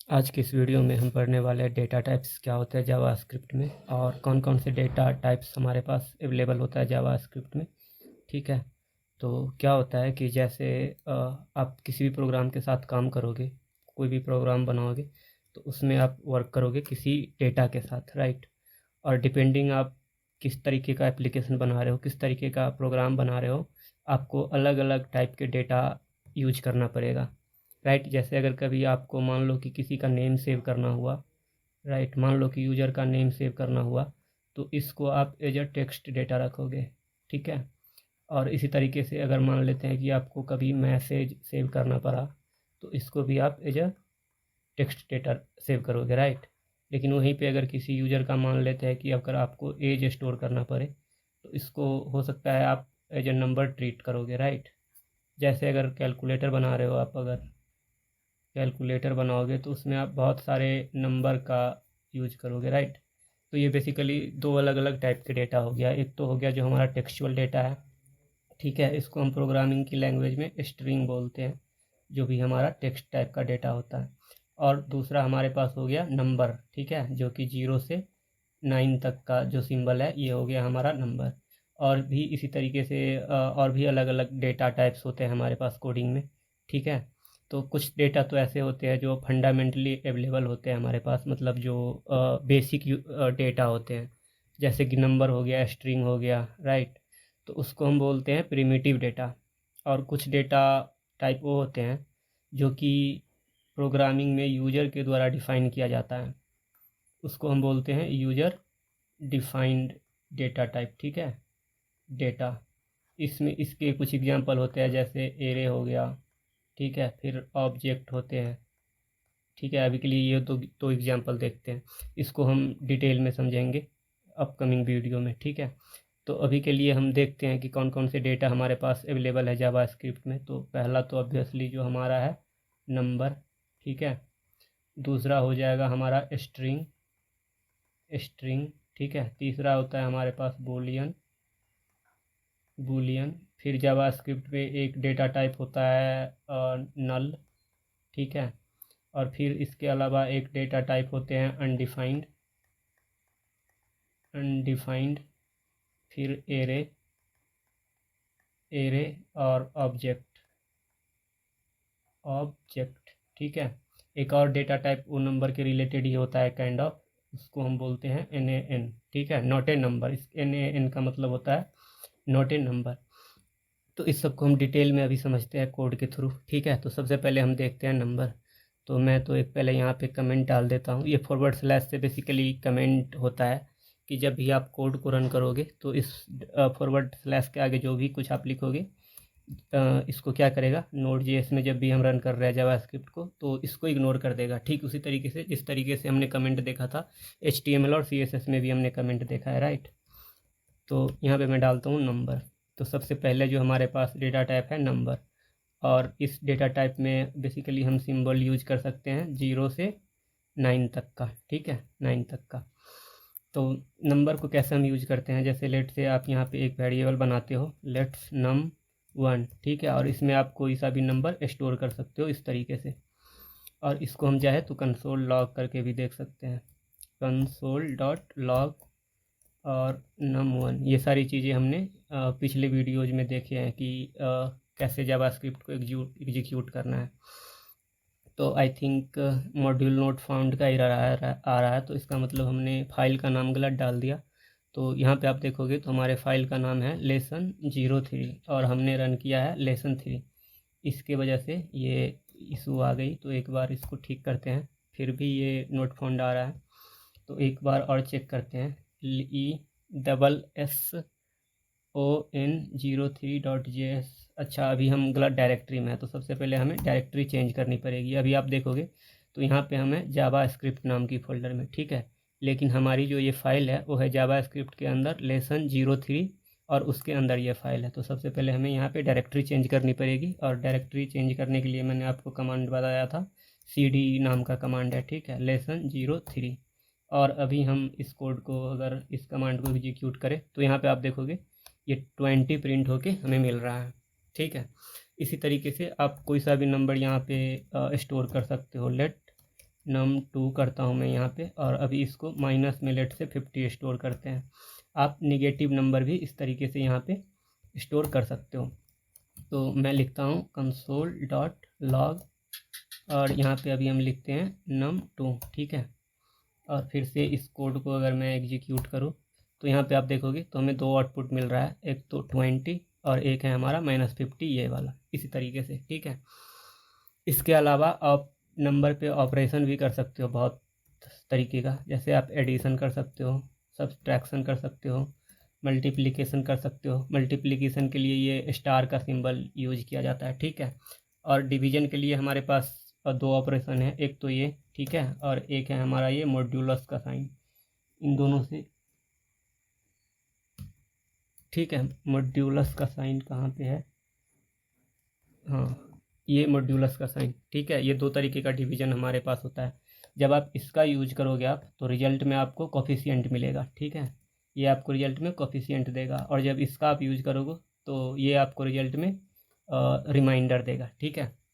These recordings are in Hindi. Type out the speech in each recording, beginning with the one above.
आज की इस वीडियो में हम पढ़ने वाले हैं डेटा टाइप्स क्या होता है जावास्क्रिप्ट में और कौन कौन से डेटा टाइप्स हमारे पास अवेलेबल होता है जावास्क्रिप्ट में। ठीक है, तो क्या होता है कि जैसे आप किसी भी प्रोग्राम के साथ काम करोगे, कोई भी प्रोग्राम बनाओगे तो उसमें आप वर्क करोगे किसी डेटा के साथ, राइट। और डिपेंडिंग आप किस तरीके का एप्लीकेशन बना रहे हो, किस तरीके का प्रोग्राम बना रहे हो, आपको अलग अलग टाइप के डेटा यूज करना पड़ेगा, राइट। जैसे अगर कभी आपको मान लो कि किसी का नेम सेव करना हुआ, राइट, मान लो कि यूज़र का नेम सेव करना हुआ तो इसको आप एज अ टेक्स्ट डेटा रखोगे। ठीक है, और इसी तरीके से अगर मान लेते हैं कि आपको कभी मैसेज सेव करना पड़ा तो इसको भी आप as a text data save करोगे, राइट। लेकिन वहीं पे अगर किसी यूज़र का मान लेते हैं कि अगर आपको एज स्टोर करना पड़े तो इसको हो सकता है आप एज अ नंबर ट्रीट करोगे, राइट। जैसे अगर कैलकुलेटर बना रहे हो, आप अगर कैलकुलेटर बनाओगे तो उसमें आप बहुत सारे नंबर का यूज करोगे, राइट। तो ये बेसिकली दो अलग अलग टाइप के डेटा हो गया। एक तो हो गया जो हमारा टेक्सचुअल डेटा है, ठीक है, इसको हम प्रोग्रामिंग की लैंग्वेज में स्ट्रिंग बोलते हैं, जो भी हमारा टेक्स्ट टाइप का डेटा होता है। और दूसरा हमारे पास हो गया नंबर, ठीक है, जो कि 0 से 9 तक का जो सिंबल है ये हो गया हमारा नंबर। और भी इसी तरीके से और भी अलग अलग डेटा टाइप्स होते हैं हमारे पास कोडिंग में, ठीक है। तो कुछ डेटा तो ऐसे होते हैं जो फंडामेंटली अवेलेबल होते हैं हमारे पास, मतलब जो बेसिक डेटा होते हैं, जैसे कि नंबर हो गया, स्ट्रिंग हो गया, राइट। तो उसको हम बोलते हैं प्रिमिटिव डेटा। और कुछ डेटा टाइप वो होते हैं जो कि प्रोग्रामिंग में यूजर के द्वारा डिफाइन किया जाता है, उसको हम बोलते हैं यूजर डिफाइंड डेटा टाइप, ठीक है, डेटा। इसमें इसके कुछ एग्जांपल होते हैं, जैसे एरे हो गया, ठीक है, फिर ऑब्जेक्ट होते हैं, ठीक है। अभी के लिए ये दो एग्जांपल देखते हैं, इसको हम डिटेल में समझेंगे अपकमिंग वीडियो में, ठीक है। तो अभी के लिए हम देखते हैं कि कौन कौन से डेटा हमारे पास अवेलेबल है जावास्क्रिप्ट में। तो पहला तो ऑब्वियसली जो हमारा है नंबर, ठीक है। दूसरा हो जाएगा हमारा स्ट्रिंग, स्ट्रिंग, ठीक है। तीसरा होता है हमारे पास बूलियन, बूलियन। फिर जावास्क्रिप्ट में एक डेटा टाइप होता है नल, ठीक है। और फिर इसके अलावा एक डेटा टाइप होते हैं अनडिफाइंड, अनडिफाइंड। फिर एरे, एरे और ऑब्जेक्ट, ऑब्जेक्ट, ठीक है। एक और डेटा टाइप वो नंबर के रिलेटेड ही होता है काइंड ऑफ, उसको हम बोलते हैं एन ए एन, ठीक है, नॉट ए नंबर। इस एन ए एन का मतलब होता है नॉट ए नंबर। तो इस सब को हम डिटेल में अभी समझते हैं कोड के थ्रू, ठीक है। तो सबसे पहले हम देखते हैं नंबर। तो मैं तो एक पहले यहाँ पे कमेंट डाल देता हूँ। ये फॉरवर्ड स्लैश से बेसिकली कमेंट होता है कि जब भी आप कोड को रन करोगे तो इस फॉरवर्ड स्लैश के आगे जो भी कुछ आप लिखोगे इसको क्या करेगा, नोड जेएस में जब भी हम रन कर रहे हैं जावास्क्रिप्ट को तो इसको इग्नोर कर देगा, ठीक उसी तरीके से जिस तरीके से हमने कमेंट देखा था HTML और CSS में भी हमने कमेंट देखा है, राइट। तो यहाँ पे मैं डालता हूँ नंबर। तो सबसे पहले जो हमारे पास डेटा टाइप है नंबर, और इस डेटा टाइप में बेसिकली हम सिंबल यूज कर सकते हैं 0 से 9 तक का, ठीक है, 9 तक का। तो नंबर को कैसे हम यूज करते हैं, जैसे लेट से आप यहाँ पे एक वेरिएबल बनाते हो, लेट्स num1, ठीक है, और इसमें आप कोई सा भी नंबर स्टोर कर सकते हो इस तरीके से। और इसको हम चाहे तो कंसोल लॉग करके भी देख सकते हैं, कंसोल डॉट लॉग और num1। ये सारी चीज़ें हमने पिछले वीडियोज में देखे हैं कि कैसे जावास्क्रिप्ट को एग्जीक्यूट करना है। तो I think module not found का एरर आ रहा है, तो इसका मतलब हमने फाइल का नाम गलत डाल दिया। तो यहाँ पे आप देखोगे तो हमारे फाइल का नाम है lesson03 और हमने रन किया है lesson3, इसके वजह से ये इशू आ गई। तो एक बार इसको ठीक करते हैं, फिर भी ये नोट फाउंड आ रहा है, तो एक बार और चेक करते हैं। ESSON03.js, अच्छा अभी हम गलत डायरेक्टरी में है, तो सबसे पहले हमें डायरेक्टरी चेंज करनी पड़ेगी। अभी आप देखोगे तो यहाँ पे हमें जावा स्क्रिप्ट नाम की फोल्डर में, ठीक है, लेकिन हमारी जो ये फाइल है वो है जावा स्क्रिप्ट के अंदर lesson03 और उसके अंदर ये फाइल है। तो सबसे पहले हमें यहाँ पे डायरेक्टरी चेंज करनी पड़ेगी, और डायरेक्टरी चेंज करने के लिए मैंने आपको कमांड बताया था, cd नाम का कमांड है, ठीक है, lesson03। और अभी हम इस कोड को, अगर इस कमांड को एग्जीक्यूट करें तो यहाँ पे आप देखोगे ये 20 प्रिंट होके हमें मिल रहा है, ठीक है। इसी तरीके से आप कोई सा भी नंबर यहाँ पे स्टोर कर सकते हो। लेट num2 करता हूँ मैं यहाँ पे, और अभी इसको माइनस में लेट से 50 स्टोर करते हैं। आप नेगेटिव नंबर भी इस तरीके से यहाँ पे स्टोर कर सकते हो। तो मैं लिखता हूँ console.log, और यहाँ पे अभी हम लिखते हैं num2, ठीक है। और फिर से इस कोड को अगर मैं एग्जीक्यूट करूँ तो यहाँ पे आप देखोगे तो हमें दो आउटपुट मिल रहा है, एक तो 20 और एक है हमारा -50, ये वाला, इसी तरीके से, ठीक है। इसके अलावा आप नंबर पे ऑपरेशन भी कर सकते हो बहुत तरीके का, जैसे आप एडिशन कर सकते हो, सब्सट्रैक्शन कर सकते हो, मल्टीप्लिकेशन कर सकते हो। मल्टीप्लिकेशन के लिए ये स्टार का सिंबल यूज किया जाता है, ठीक है। और डिवीजन के लिए हमारे पास दो ऑपरेशन है, एक तो ये, ठीक है, और एक है हमारा ये मॉड्यूलस का साइन, इन दोनों से, ठीक है। मॉड्यूलस का साइन कहाँ पे है, हाँ, ये मॉड्यूलस का साइन, ठीक है। ये दो तरीके का डिवीजन हमारे पास होता है। जब आप इसका यूज करोगे आप, तो रिजल्ट में आपको कोफिशिएंट मिलेगा, ठीक है। ये आपको रिजल्ट में कोफिशिएंट देगा, और जब इसका आप यूज करोगे तो ये आपको रिजल्ट में रिमाइंडर देगा, ठीक है।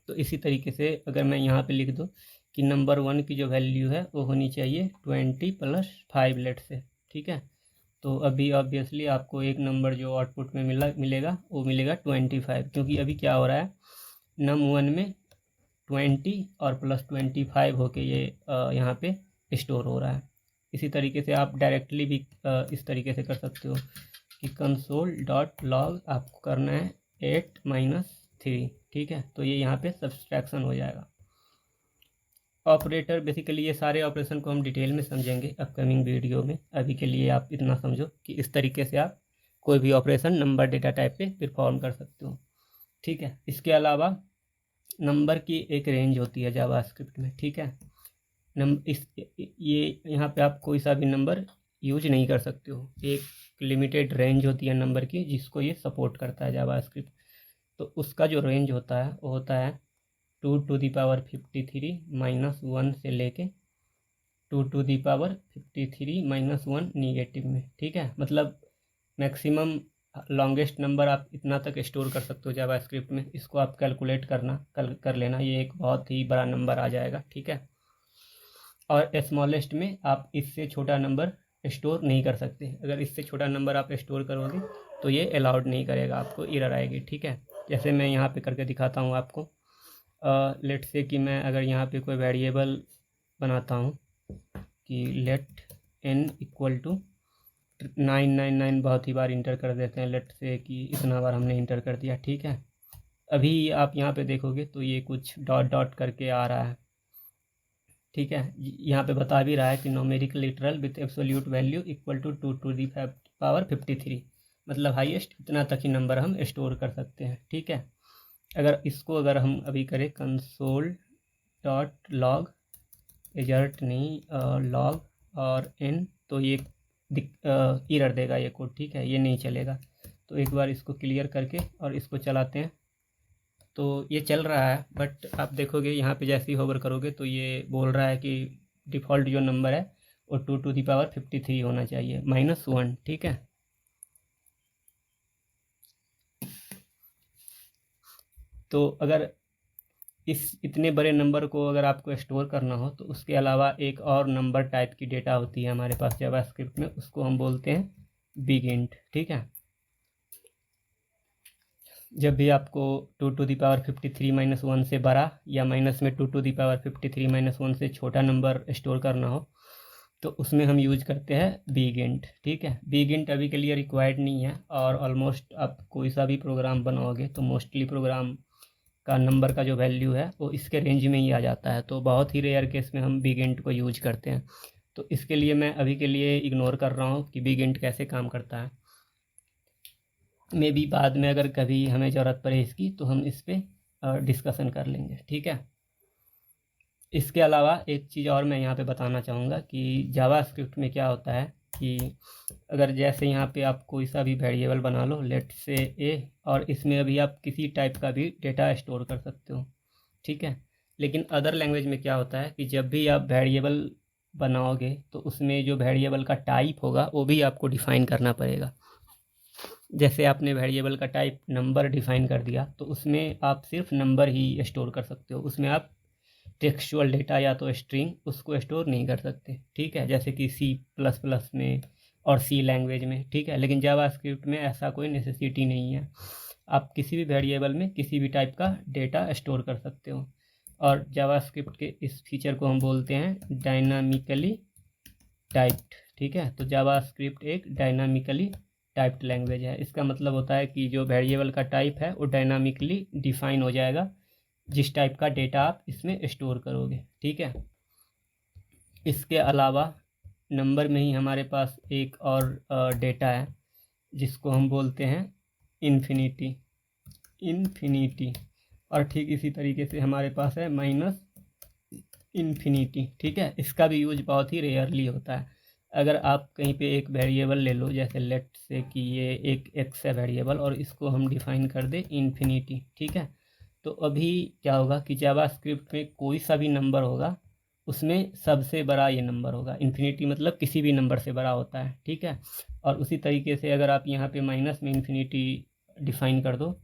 तो इसी तरीके से अगर मैं यहाँ पे लिख दूँ कि नंबर 1 की जो वैल्यू है वो होनी चाहिए 20 + 5 लेट से, ठीक है। तो अभी ऑब्वियसली आपको एक नंबर जो आउटपुट में मिलेगा वो मिलेगा 25, क्योंकि अभी क्या हो रहा है, num1 में 20 और +25 होके ये यहाँ पे स्टोर हो रहा है। इसी तरीके से आप डायरेक्टली भी इस तरीके से कर सकते हो कि console.log आपको करना है 8 - 3, ठीक है। तो ये यहाँ पे सब्सट्रैक्शन हो जाएगा। ऑपरेटर, बेसिकली ये सारे ऑपरेशन को हम डिटेल में समझेंगे अपकमिंग वीडियो में। अभी के लिए आप इतना समझो कि इस तरीके से आप कोई भी ऑपरेशन नंबर डेटा टाइप पे परफॉर्म कर सकते हो, ठीक है। इसके अलावा नंबर की एक रेंज होती है जावास्क्रिप्ट में, ठीक है। ये यहाँ पे आप कोई सा भी नंबर यूज नहीं कर सकते हो, एक लिमिटेड रेंज होती है नंबर की जिसको ये सपोर्ट करता है जावास्क्रिप्ट। तो उसका जो रेंज होता है वो होता है 2⁻53 -1 से लेके 2⁻53 -1 नेगेटिव में, ठीक है। मतलब मैक्सिमम लॉन्गेस्ट नंबर आप इतना तक स्टोर कर सकते हो जावास्क्रिप्ट में। इसको आप कैलकुलेट कर लेना, ये एक बहुत ही बड़ा नंबर आ जाएगा, ठीक है। और स्मॉलेस्ट में आप इससे छोटा नंबर स्टोर नहीं कर सकते। अगर इससे छोटा नंबर आप स्टोर करोगे तो ये अलाउड नहीं करेगा, आपको एरर आएगी, ठीक है। जैसे मैं यहाँ पे करके दिखाता हूँ आपको। लेट से कि मैं अगर यहाँ पे कोई वेरिएबल बनाता हूँ कि लेट n = 999, बहुत ही बार इंटर कर देते हैं, लेट से कि इतना बार हमने इंटर कर दिया, ठीक है। अभी आप यहाँ पे देखोगे तो ये कुछ डॉट डॉट करके आ रहा है, ठीक है। यहाँ पे बता भी रहा है कि numeric literal with absolute value = 2⁻53, मतलब हाईएस्ट इतना तक ही नंबर हम स्टोर कर सकते हैं, ठीक है। अगर हम अभी करें console.log एजर्ट नहीं log और n, तो ये एरर देगा ये कोड, ठीक है, ये नहीं चलेगा। तो एक बार इसको क्लियर करके और इसको चलाते हैं तो ये चल रहा है, बट आप देखोगे यहाँ पे जैसे ही होवर करोगे तो ये बोल रहा है कि डिफ़ॉल्ट जो नंबर है वो 2⁻53 होना चाहिए -1, ठीक है। तो अगर इस इतने बड़े नंबर को अगर आपको स्टोर करना हो तो उसके अलावा एक और नंबर टाइप की डेटा होती है हमारे पास जावास्क्रिप्ट में, उसको हम बोलते हैं बिग इंट, ठीक है। जब भी आपको 2⁻53 -1 से बड़ा या माइनस में 2⁻53 -1 से छोटा नंबर स्टोर करना हो तो उसमें हम यूज करते हैं बिग इंट, ठीक है। बिग इंट अभी के लिए रिक्वायर्ड नहीं है, और ऑलमोस्ट आप कोई सा भी प्रोग्राम बनाओगे तो मोस्टली प्रोग्राम का नंबर का जो वैल्यू है वो इसके रेंज में ही आ जाता है। तो बहुत ही रेयर केस में हम बिग इंट को यूज करते हैं। तो इसके लिए मैं अभी के लिए इग्नोर कर रहा हूँ कि बिग इंट कैसे काम करता है। मे भी बाद में अगर कभी हमें ज़रूरत पड़े इसकी तो हम इस पर डिस्कशन कर लेंगे, ठीक है। इसके अलावा एक चीज़ और मैं यहाँ पे बताना चाहूँगा कि जावास्क्रिप्ट में क्या होता है कि अगर जैसे यहाँ पे आप कोई सा भी वेरिएबल बना लो, लेट से ए, और इसमें अभी आप किसी टाइप का भी डेटा स्टोर कर सकते हो, ठीक है। लेकिन अदर लैंग्वेज में क्या होता है कि जब भी आप वेरिएबल बनाओगे तो उसमें जो वेरिएबल का टाइप होगा वो भी आपको डिफ़ाइन करना पड़ेगा। जैसे आपने वेरिएबल का टाइप नंबर डिफ़ाइन कर दिया तो उसमें आप सिर्फ नंबर ही स्टोर कर सकते हो, उसमें आप टेक्सचुअल डेटा या तो स्ट्रिंग उसको स्टोर नहीं कर सकते, ठीक है, जैसे कि C++ में और C लैंग्वेज में, ठीक है। लेकिन जावास्क्रिप्ट में ऐसा कोई नेसेसिटी नहीं है, आप किसी भी वेरिएबल में किसी भी टाइप का डेटा स्टोर कर सकते हो। और जावास्क्रिप्ट के इस फीचर को हम बोलते हैं डायनामिकली टाइप्ड, ठीक है। तो जावास्क्रिप्ट एक डायनामिकली टाइप्ड लैंग्वेज है। इसका मतलब होता है कि जो वेरिएबल का टाइप है वो डायनामिकली डिफाइन हो जाएगा जिस टाइप का डेटा आप इसमें स्टोर करोगे, ठीक है। इसके अलावा नंबर में ही हमारे पास एक और डेटा है जिसको हम बोलते हैं इन्फिनिटी। और ठीक इसी तरीके से हमारे पास है माइनस इन्फिनिटी, ठीक है। इसका भी यूज बहुत ही रेयरली होता है। अगर आप कहीं पे एक वेरिएबल ले लो, जैसे लेट से कि ये एक एक्स है वेरिएबल और इसको हम डिफाइन कर दे इन्फिनिटी, ठीक है। तो अभी क्या होगा कि जावास्क्रिप्ट में कोई सा भी नंबर होगा उसमें सबसे बड़ा ये नंबर होगा। इन्फिनिटी मतलब किसी भी नंबर से बड़ा होता है, ठीक है। और उसी तरीके से अगर आप यहाँ पे माइनस में इन्फिनिटी डिफाइन कर दो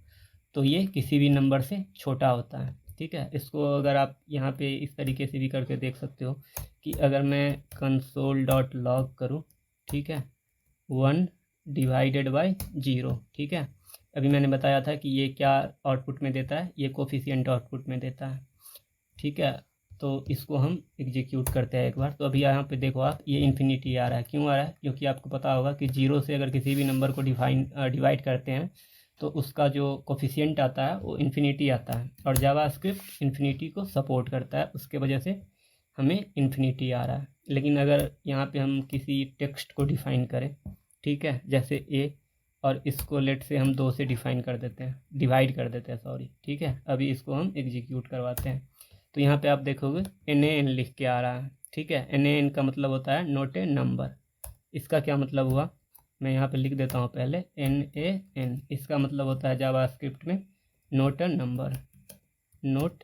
तो ये किसी भी नंबर से छोटा होता है, ठीक है। इसको अगर आप यहाँ पे इस तरीके से भी करके देख सकते हो कि अगर मैं console.log करूँ, ठीक है, 1 डिवाइडेड बाई 0, ठीक है। अभी मैंने बताया था कि ये क्या आउटपुट में देता है, ये कोफिशिएंट आउटपुट में देता है, ठीक है। तो इसको हम एग्जीक्यूट करते हैं एक बार। तो अभी यहाँ पे देखो आप, ये इन्फिनिटी आ रहा है। क्यों आ रहा है? क्योंकि आपको पता होगा कि 0 से अगर किसी भी नंबर को डिवाइड करते हैं तो उसका जो कोफिशिएंट आता है वो इन्फिनिटी आता है, और जावास्क्रिप्ट इन्फिनिटी को सपोर्ट करता है, उसके वजह से हमें इन्फिनिटी आ रहा है। लेकिन अगर यहाँ पे हम किसी टेक्स्ट को डिफ़ाइन करें, ठीक है, जैसे ए, और इसको लेट से हम 2 से डिवाइड कर देते हैं, सॉरी, ठीक है। अभी इसको हम एग्जीक्यूट करवाते हैं तो यहाँ पे आप देखोगे NaN लिख के आ रहा है, ठीक है। NaN का मतलब होता है नोट ए नंबर। इसका क्या मतलब हुआ, मैं यहाँ पे लिख देता हूँ पहले NaN। इसका मतलब होता है जावास्क्रिप्ट में नोट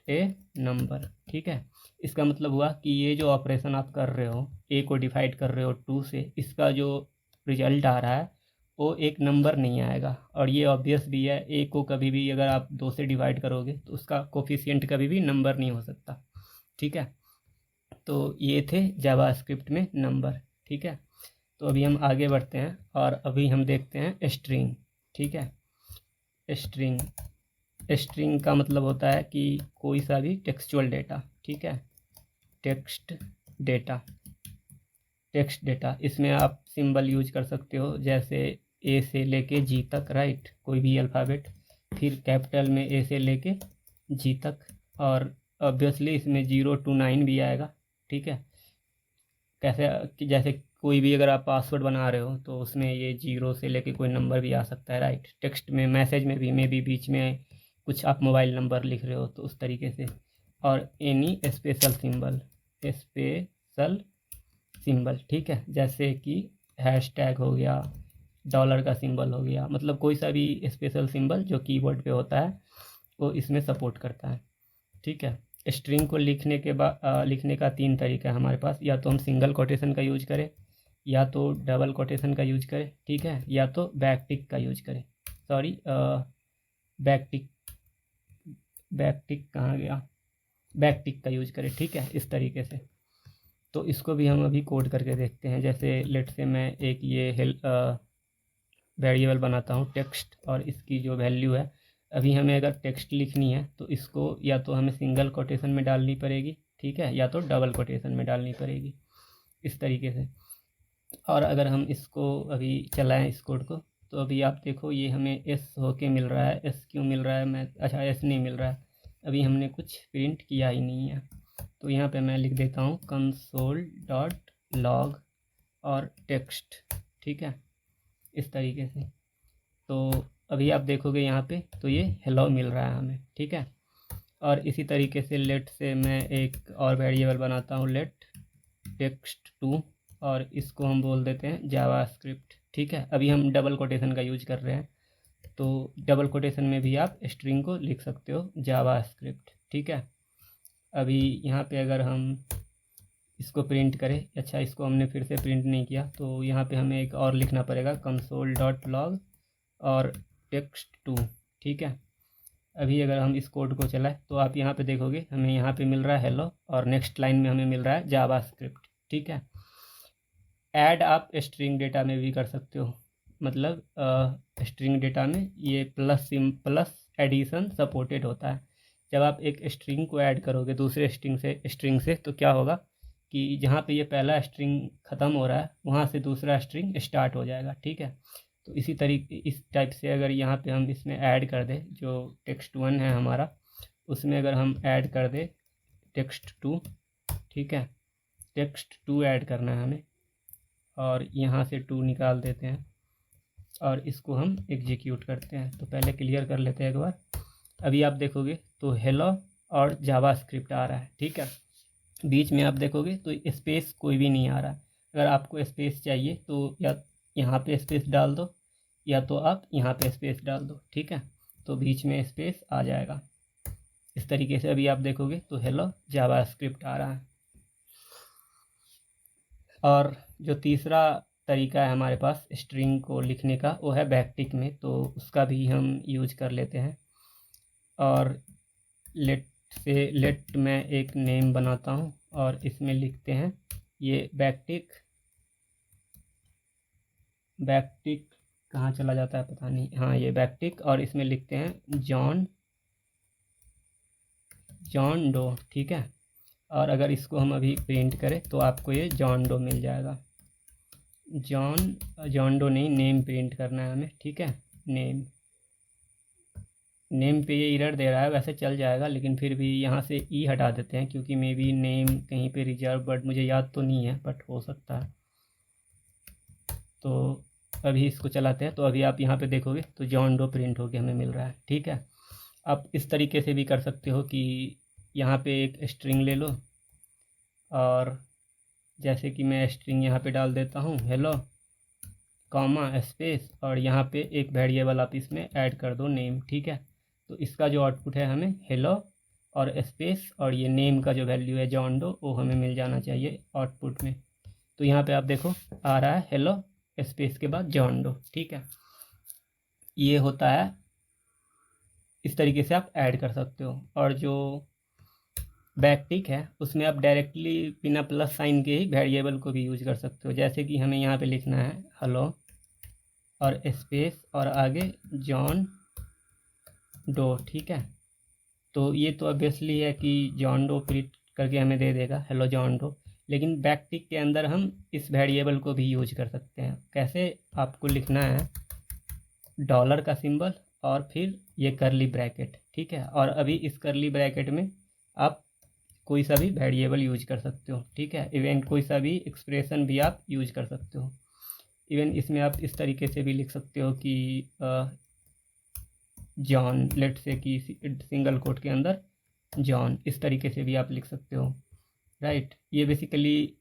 ए नंबर, ठीक है। इसका मतलब हुआ कि ये जो ऑपरेशन आप कर रहे हो, ए को डिवाइड कर रहे हो 2 से, इसका जो रिजल्ट आ रहा है वो एक नंबर नहीं आएगा। और ये ऑब्वियस भी है, ए को कभी भी अगर आप 2 से डिवाइड करोगे तो उसका कोफिशिएंट कभी भी नंबर नहीं हो सकता, ठीक है। तो ये थे जावास्क्रिप्ट में नंबर, ठीक है। तो अभी हम आगे बढ़ते हैं और अभी हम देखते हैं स्ट्रिंग, ठीक है। स्ट्रिंग का मतलब होता है कि कोई सा भी टेक्सचुअल डेटा, ठीक है, टेक्स्ट डेटा। इसमें आप सिंबल यूज कर सकते हो, जैसे ए से लेके जी तक, राइट, कोई भी अल्फ़ाबेट, फिर कैपिटल में ए से लेके जी तक, और ऑब्वियसली इसमें 0 to 9 भी आएगा, ठीक है। कैसे कि जैसे कोई भी अगर आप पासवर्ड बना रहे हो तो उसमें ये 0 से लेके कोई नंबर भी आ सकता है, राइट। टेक्स्ट में, मैसेज में भी बीच में कुछ आप मोबाइल नंबर लिख रहे हो तो उस तरीके से। और एनी स्पेशल सिंबल, ठीक है, जैसे कि हैशटैग हो गया, डॉलर का सिंबल हो गया, मतलब कोई सा भी स्पेशल सिंबल जो कीबोर्ड पे होता है वो इसमें सपोर्ट करता है, ठीक है। स्ट्रिंग को लिखने का 3 तरीका है हमारे पास, या तो हम सिंगल कोटेशन का यूज करें, या तो डबल कोटेशन का यूज करें, ठीक है, या तो बैकटिक का यूज करें, सॉरी, बैकटिक कहाँ गया, बैकटिक का यूज करें, ठीक है, इस तरीके से। तो इसको भी हम अभी कोड करके देखते हैं। जैसे लेट से मैं एक ये वेरिएबल बनाता हूँ टेक्स्ट, और इसकी जो वैल्यू है, अभी हमें अगर टेक्स्ट लिखनी है तो इसको या तो हमें सिंगल कोटेशन में डालनी पड़ेगी, ठीक है, या तो डबल कोटेशन में डालनी पड़ेगी, इस तरीके से। और अगर हम इसको अभी चलाएं इस कोड को, तो अभी आप देखो ये हमें एस होके मिल रहा है। एस क्यों मिल रहा है, अच्छा एस नहीं मिल रहा है, अभी हमने कुछ प्रिंट किया ही नहीं है। तो यहाँ पे मैं लिख देता हूँ console.log और टेक्स्ट, ठीक है, इस तरीके से। तो अभी आप देखोगे यहाँ पे तो ये हेलो मिल रहा है हमें, ठीक है। और इसी तरीके से लेट से मैं एक और वेरिएबल बनाता हूँ, लेट text2, और इसको हम बोल देते हैं जावास्क्रिप्ट, ठीक है। अभी हम डबल कोटेशन का यूज कर रहे हैं, तो डबल कोटेशन में भी आप स्ट्रिंग को लिख सकते हो जावास्क्रिप्ट, ठीक है। अभी यहाँ पे अगर हम इसको प्रिंट करें, अच्छा इसको हमने फिर से प्रिंट नहीं किया, तो यहाँ पे हमें एक और लिखना पड़ेगा console.log और text2, ठीक है। अभी अगर हम इस कोड को चलाएं तो आप यहाँ पे देखोगे हमें यहाँ पे मिल रहा है हेलो, और नेक्स्ट लाइन में हमें मिल रहा है जावास्क्रिप्ट। ठीक है। ऐड आप स्ट्रिंग डेटा में भी कर सकते हो, मतलब स्ट्रिंग डेटा में ये प्लस एडिशन सपोर्टेड होता है। जब आप एक स्ट्रिंग को ऐड करोगे दूसरे स्ट्रिंग से तो क्या होगा कि जहाँ पे ये पहला स्ट्रिंग ख़त्म हो रहा है वहाँ से दूसरा स्ट्रिंग स्टार्ट हो जाएगा। ठीक है। तो इस टाइप से अगर यहाँ पे हम इसमें ऐड कर दें, जो text1 है हमारा, उसमें अगर हम ऐड कर दें text2, ठीक है, text2 ऐड करना है हमें, और यहाँ से 2 निकाल देते हैं और इसको हम एग्जीक्यूट करते हैं। तो पहले क्लियर कर लेते हैं एक बार। अभी आप देखोगे तो हेलो और जावास्क्रिप्ट आ रहा है। ठीक है। बीच में आप देखोगे तो स्पेस कोई भी नहीं आ रहा। अगर आपको स्पेस चाहिए तो या यहाँ पे स्पेस डाल दो या तो आप यहाँ पे स्पेस डाल दो। ठीक है। तो बीच में स्पेस आ जाएगा इस तरीके से। अभी आप देखोगे तो हेलो जावास्क्रिप्ट आ रहा है। और जो तीसरा तरीका है हमारे पास स्ट्रिंग को लिखने का वो है बैकटिक में, तो उसका भी हम यूज कर लेते हैं। और लेट मैं एक नेम बनाता हूँ और इसमें लिखते हैं ये बैकटिक कहाँ चला जाता है पता नहीं, हाँ ये बैकटिक, और इसमें लिखते हैं जॉन डो। ठीक है। और अगर इसको हम अभी प्रिंट करें तो आपको ये जॉन डो मिल जाएगा। जॉन डो नहीं, नेम प्रिंट करना है हमें। ठीक है। नेम पे ये एरर दे रहा है, वैसे चल जाएगा लेकिन फिर भी यहाँ से ई हटा देते हैं क्योंकि मे बी नेम कहीं पे रिजर्व, बट मुझे याद तो नहीं है, बट हो सकता है। तो अभी इसको चलाते हैं। तो अभी आप यहाँ पे देखोगे तो जॉन डो प्रिंट होके हमें मिल रहा है। ठीक है। आप इस तरीके से भी कर सकते हो कि यहाँ पे एक स्ट्रिंग ले लो और जैसे कि मैं स्ट्रिंग यहाँ पे डाल देता हूँ हेलो कॉमा स्पेस, और यहाँ पे एक वेरिएबल आप इसमें ऐड कर दो नेम। ठीक है। तो इसका जो आउटपुट है हमें हेलो और स्पेस और ये नेम का जो वैल्यू है जॉन डो वो हमें मिल जाना चाहिए आउटपुट में। तो यहाँ पे आप देखो आ रहा है हेलो स्पेस के बाद जॉन डो। ठीक है। ये होता है, इस तरीके से आप ऐड कर सकते हो। और जो बैकटिक है उसमें आप डायरेक्टली बिना प्लस साइन के ही वेरिएबल को भी यूज कर सकते हो। जैसे कि हमें यहाँ पे लिखना है हेलो और स्पेस और आगे जॉन डो। ठीक है। तो ये तो ऑब्वियसली है कि जॉन डो प्रिंट करके हमें दे देगा हेलो जॉन डो, लेकिन बैकटिक के अंदर हम इस वेरिएबल को भी यूज कर सकते हैं। कैसे? आपको लिखना है डॉलर का सिंबल और फिर ये करली ब्रैकेट। ठीक है। और अभी इस करली ब्रैकेट में आप कोई सा भी वेरिएबल यूज कर सकते हो। ठीक है। इवन कोई सा भी एक्सप्रेशन भी आप यूज कर सकते हो। इवन इसमें आप इस तरीके से भी लिख सकते हो कि जॉन, लेट से कि सिंगल कोट के अंदर जॉन, इस तरीके से भी आप लिख सकते हो। राइट। ये बेसिकली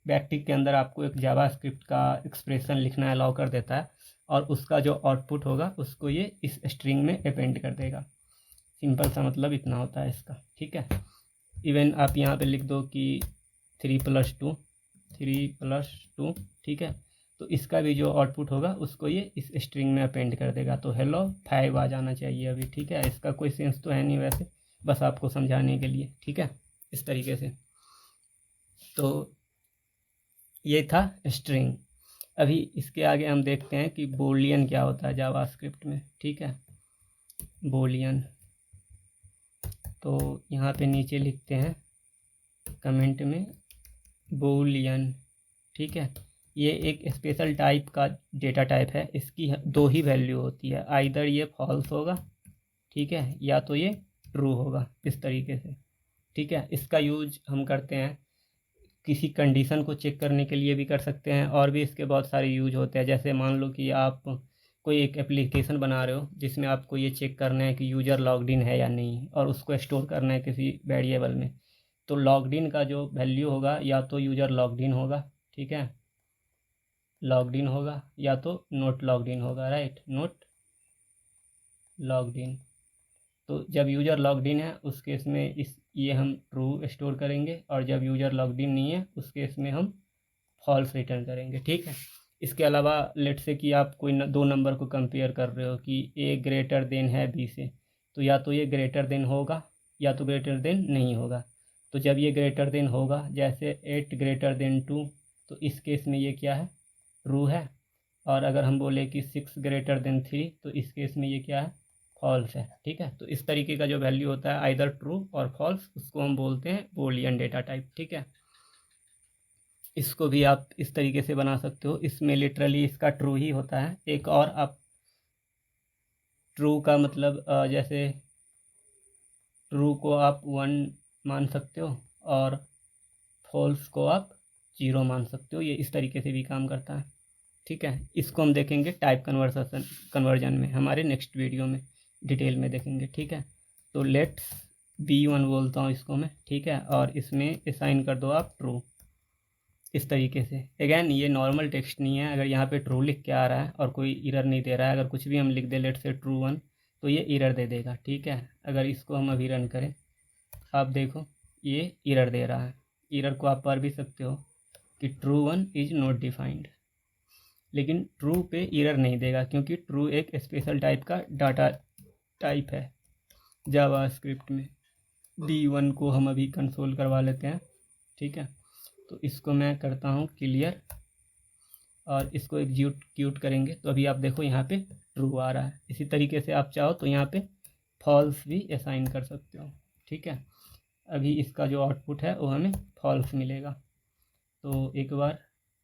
बैकटिक के अंदर आपको एक जावास्क्रिप्ट का एक्सप्रेशन लिखना अलाउ कर देता है और उसका जो आउटपुट होगा उसको ये इस स्ट्रिंग में अपेंड कर देगा। सिंपल सा मतलब इतना होता है इसका। ठीक है। इवन आप यहाँ पे लिख दो कि 3+2। ठीक है। तो इसका भी जो आउटपुट होगा उसको ये इस स्ट्रिंग में अपेंड कर देगा। तो हेलो 5 आ जाना चाहिए अभी। ठीक है। इसका कोई सेंस तो है नहीं वैसे, बस आपको समझाने के लिए। ठीक है। इस तरीके से तो ये था स्ट्रिंग। अभी इसके आगे हम देखते हैं कि बूलियन क्या होता है जावास्क्रिप्ट में। ठीक है। बूलियन, तो यहाँ पे नीचे लिखते हैं कमेंट में बूलियन। ठीक है। ये एक स्पेशल टाइप का डेटा टाइप है, इसकी 2 ही वैल्यू होती है, आइदर ये फॉल्स होगा, ठीक है, या तो ये ट्रू होगा, इस तरीके से। ठीक है। इसका यूज हम करते हैं किसी कंडीशन को चेक करने के लिए भी कर सकते हैं, और भी इसके बहुत सारे यूज होते हैं। जैसे मान लो कि आप कोई एक एप्लीकेशन बना रहे हो जिसमें आपको ये चेक करना है कि यूज़र लॉग्ड इन है या नहीं, और उसको स्टोर करना है किसी वेरिएबल में। तो लॉग्ड इन का जो वैल्यू होगा या तो यूज़र लॉग्ड इन होगा, ठीक है, लॉग्ड इन होगा, या तो नोट लॉग्ड इन होगा। Right, note logged in. तो जब यूज़र लॉग्ड इन है उस केस में ये हम ट्रू स्टोर करेंगे, और जब यूज़र लॉग्ड इन नहीं है उस केस में हम फॉल्स रिटर्न करेंगे। ठीक है। इसके अलावा लेट से कि आप कोई 2 नंबर को कंपेयर कर रहे हो कि ए ग्रेटर देन है बी से, तो या तो ये ग्रेटर देन होगा या तो ग्रेटर देन नहीं होगा। तो जब ये ग्रेटर देन होगा, जैसे 8 ग्रेटर देन 2, तो इस केस में ये क्या है, ट्रू है। और अगर हम बोले कि 6 ग्रेटर देन 3, तो इस केस में ये क्या है, फॉल्स है। ठीक है, तो इस तरीके का जो वैल्यू होता है आइदर ट्रू और फॉल्स, उसको हम बोलते हैं बूलियन डेटा टाइप। ठीक है, इसको भी आप इस तरीके से बना सकते हो, इसमें लिटरली इसका ट्रू ही होता है। एक और आप ट्रू का मतलब जैसे ट्रू को आप 1 मान सकते हो और फॉल्स को आप 0 मान सकते हो, ये इस तरीके से भी काम करता है। ठीक है, इसको हम देखेंगे टाइप कन्वर्जन में, हमारे नेक्स्ट वीडियो में डिटेल में देखेंगे। ठीक है, तो लेट्स B1 बोलता हूँ इसको मैं। ठीक है, और इसमें असाइन कर दो आप ट्रू, इस तरीके से। अगैन ये नॉर्मल टेक्स्ट नहीं है, अगर यहाँ पे ट्रू लिख के आ रहा है और कोई एरर नहीं दे रहा है, अगर कुछ भी हम लिख दे लेट से ट्रू 1, तो ये एरर दे देगा। ठीक है, अगर इसको हम अभी रन करें, आप देखो ये एरर दे रहा है। एरर को आप पढ़ भी सकते हो कि ट्रू 1 इज नॉट डिफाइंड, लेकिन ट्रू पे एरर नहीं देगा क्योंकि ट्रू एक स्पेशल टाइप का डाटा टाइप है जावास्क्रिप्ट में। D1 को हम अभी कंसोल करवा लेते हैं। ठीक है, तो इसको मैं करता हूँ क्लियर और इसको एग्जीक्यूट करेंगे, तो अभी आप देखो यहाँ पे ट्रू आ रहा है। इसी तरीके से आप चाहो तो यहाँ पे फॉल्स भी असाइन कर सकते हो। ठीक है, अभी इसका जो आउटपुट है वो हमें फॉल्स मिलेगा। तो एक बार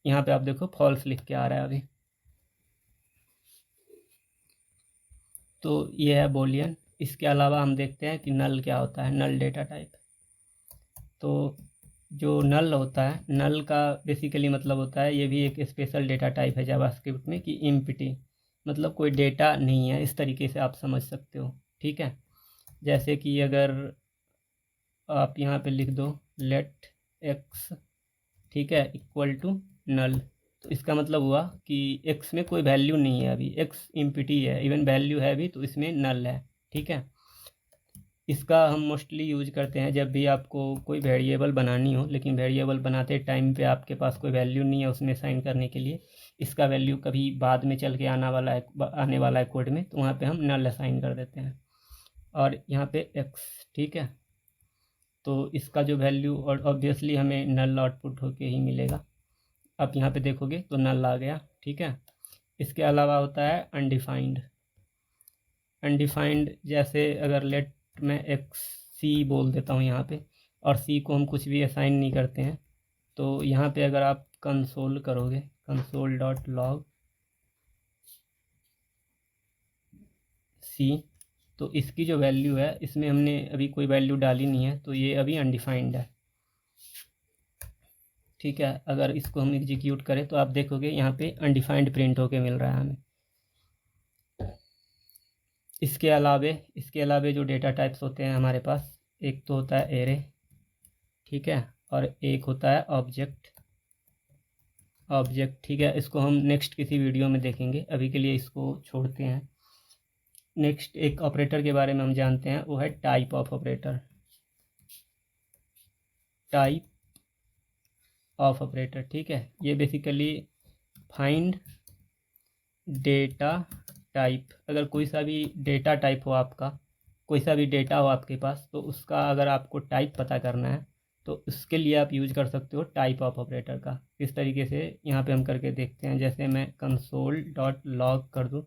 यहाँ पे आप देखो फॉल्स लिख के आ रहा है अभी। तो ये है बूलियन। इसके अलावा हम देखते हैं कि नल क्या होता है, नल डेटा टाइप। तो जो नल होता है, नल का बेसिकली मतलब होता है, ये भी एक स्पेशल डेटा टाइप है जावास्क्रिप्ट में, कि एम्प्टी, मतलब कोई डेटा नहीं है, इस तरीके से आप समझ सकते हो। ठीक है, जैसे कि अगर आप यहाँ पे लिख दो लेट एक्स, ठीक है, इक्वल टू नल, तो इसका मतलब हुआ कि एक्स में कोई वैल्यू नहीं है, अभी एक्स एम्प्टी है, इवन वैल्यू है भी तो इसमें नल है। ठीक है, इसका हम मोस्टली यूज करते हैं जब भी आपको कोई वेरिएबल बनानी हो, लेकिन वेरिएबल बनाते टाइम पे आपके पास कोई वैल्यू नहीं है उसमें साइन करने के लिए, इसका वैल्यू कभी बाद में चल के आने वाला है कोड में, तो वहाँ पे हम नल असाइन कर देते हैं और यहाँ पे एक्स। ठीक है, तो इसका जो वैल्यू, और ऑब्वियसली हमें नल आउटपुट होके ही मिलेगा। आप यहाँ पे देखोगे तो नल आ गया। ठीक है, इसके अलावा होता है अनडिफाइंड। अनडिफाइंड जैसे अगर लेट मैं एक्स सी बोल देता हूँ यहाँ पे, और सी को हम कुछ भी असाइन नहीं करते हैं, तो यहाँ पे अगर आप कंसोल करोगे, कंसोल डॉट लॉग सी, तो इसकी जो वैल्यू है, इसमें हमने अभी कोई वैल्यू डाली नहीं है, तो ये अभी अनडिफाइंड है। ठीक है, अगर इसको हम एग्जीक्यूट करें तो आप देखोगे यहाँ पे अनडिफाइंड प्रिंट होके मिल रहा है हमें। इसके अलावे जो डेटा टाइप्स होते हैं हमारे पास, एक तो होता है एरे, ठीक है, और एक होता है ऑब्जेक्ट। ठीक है, इसको हम नेक्स्ट किसी वीडियो में देखेंगे, अभी के लिए इसको छोड़ते हैं। नेक्स्ट एक ऑपरेटर के बारे में हम जानते हैं, वो है type of operator. Type of operator, ठीक है, ये बेसिकली फाइंड डेटा टाइप, अगर कोई सा भी डेटा टाइप हो आपका, कोई सा भी डेटा हो आपके पास, तो उसका अगर आपको टाइप पता करना है तो उसके लिए आप यूज कर सकते हो टाइप ऑफ ऑपरेटर का। इस तरीके से यहाँ पे हम करके देखते हैं, जैसे मैं कंसोल डॉट लॉग कर दूँ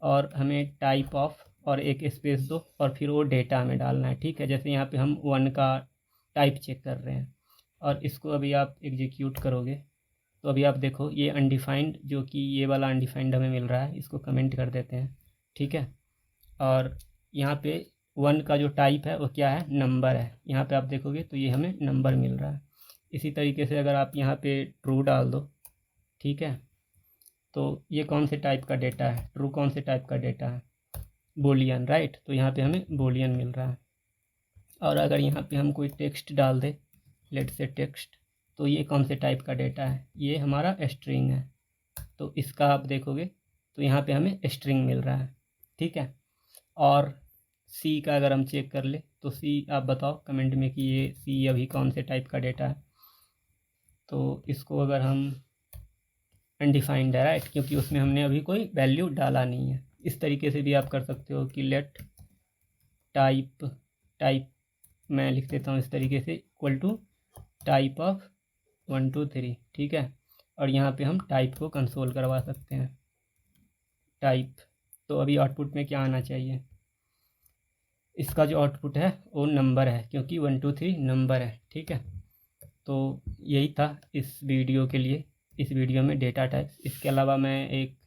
और हमें टाइप ऑफ और एक स्पेस दो और फिर वो डेटा हमें डालना है। ठीक है, जैसे यहाँ पे हम 1 का टाइप चेक कर रहे हैं और इसको अभी आप एग्जीक्यूट करोगे तो अभी आप देखो ये अनडिफाइंड, जो कि ये वाला अनडिफाइंड हमें मिल रहा है, इसको कमेंट कर देते हैं। ठीक है, और यहाँ पे 1 का जो टाइप है वो क्या है, नंबर है, यहाँ पे आप देखोगे तो ये हमें नंबर मिल रहा है। इसी तरीके से अगर आप यहाँ पे ट्रू डाल दो, ठीक है, तो ये कौन से टाइप का डेटा है, ट्रू कौन से टाइप का डेटा है, बूलियन, राइट, तो यहाँ पे हमें बूलियन मिल रहा है। और अगर यहाँ पे हम कोई टेक्स्ट डाल दे, लेट से टेक्स्ट, तो ये कौन से टाइप का डेटा है, ये हमारा स्ट्रिंग है, तो इसका आप देखोगे तो यहाँ पे हमें स्ट्रिंग मिल रहा है। ठीक है, और सी का अगर हम चेक कर ले तो सी आप बताओ कमेंट में कि ये सी अभी कौन से टाइप का डेटा है, तो इसको अगर हम अनडिफाइंड है, राइट, क्योंकि उसमें हमने अभी कोई वैल्यू डाला नहीं है। इस तरीके से भी आप कर सकते हो कि लेट टाइप टाइप मैं लिख देता हूँ इस तरीके से, इक्वल टू टाइप ऑफ 1 2 3, ठीक है। और यहाँ पे हम टाइप को कंसोल करवा सकते हैं, टाइप। तो अभी आउटपुट में क्या आना चाहिए, इसका जो आउटपुट है वो नंबर है, क्योंकि 1 2 3 नंबर है, ठीक है। तो यही था इस वीडियो के लिए, इस वीडियो में डेटा टाइप्स। इसके अलावा मैं एक